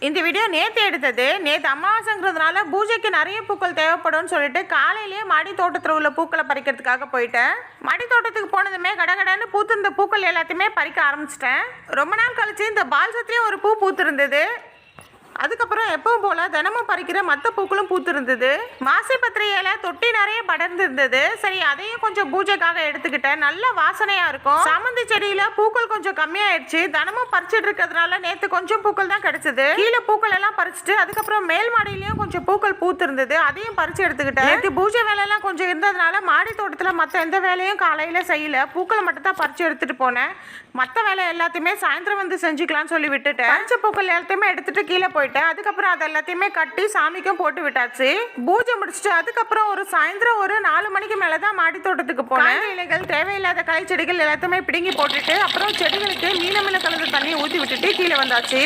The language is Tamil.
இந்த வீடியோ நேற்று எடுத்தது. நேற்று அமாவாசைங்கிறதுனால பூஜைக்கு நிறைய பூக்கள் தேவைப்படும்னு சொல்லிட்டு காலையிலேயே மாடி தோட்டத்தில் உள்ள பூக்களை பறிக்கிறதுக்காக போயிட்டேன். மாடி தோட்டத்துக்கு போனதுமே கடகடன்னு பூத்திருந்த பூக்கள் எல்லாத்தையுமே பறிக்க ஆரம்பிச்சிட்டேன். ரொம்ப நாள் கழிச்சு இந்த பால்சத்துலேயே ஒரு பூ பூத்திருந்தது. அதுக்கப்புறம் எப்பவும் போல் தினமும் பறிக்கிற மற்ற பூக்களும் பூத்திருந்தது. மாசி பத்திரிகையில தொட்டி நிறைய படர்ந்து இருந்தது. சரி, அதையும் கொஞ்சம் பூஜைக்காக எடுத்துக்கிட்டேன். நல்ல வாசனையா இருக்கும். சாமந்தி செடியில பூக்கள் கொஞ்சம் கம்மியாயிடுச்சு. தினமும் பறிச்சுட்டு இருக்கிறதுனால நேற்று கொஞ்சம் பூக்கள் தான் கிடைச்சது. கீழே பூக்கள் எல்லாம் பறிச்சுட்டு அதுக்கப்புறம் மேல் மாடியிலயும் கொஞ்சம் பூக்கள் பூத்திருந்தது. அதையும் பறிச்சு எடுத்துக்கிட்டேன். நேற்று பூஜை வேலையெல்லாம் கொஞ்சம் இருந்ததுனால மாடி தோட்டத்தில் மற்ற எந்த வேலையும் காலையில செய்யல. பூக்களை மட்டும் தான் பறிச்சு எடுத்துட்டு போனேன். மற்ற வேலை எல்லாத்தையுமே சாயந்தரம் வந்து செஞ்சுக்கலாம்னு சொல்லி விட்டுட்டேன். பறிச்ச பூக்கள் எல்லாத்தையுமே எடுத்துட்டு கீழே போயிட்டேன். அதுக்கப்புறம் அது எல்லாத்தையுமே கட்டி சாமிக்கும் போட்டு விட்டாச்சு. பூஜை முடிச்சுட்டு அதுக்கப்புறம் ஒரு சாயந்தரம் ஒரு 4 மணிக்கு மேலதான் மாடி தோட்டத்துக்கு போனேன். இலைகள், தேவையில்லாத களை செடிகள் எல்லாத்தையுமே பிடுங்கி போட்டுட்டு அப்புறம் செடிகளுக்கு நீலமில கலந்த தண்ணியை ஊற்றி விட்டுட்டு கீழே வந்தாச்சு.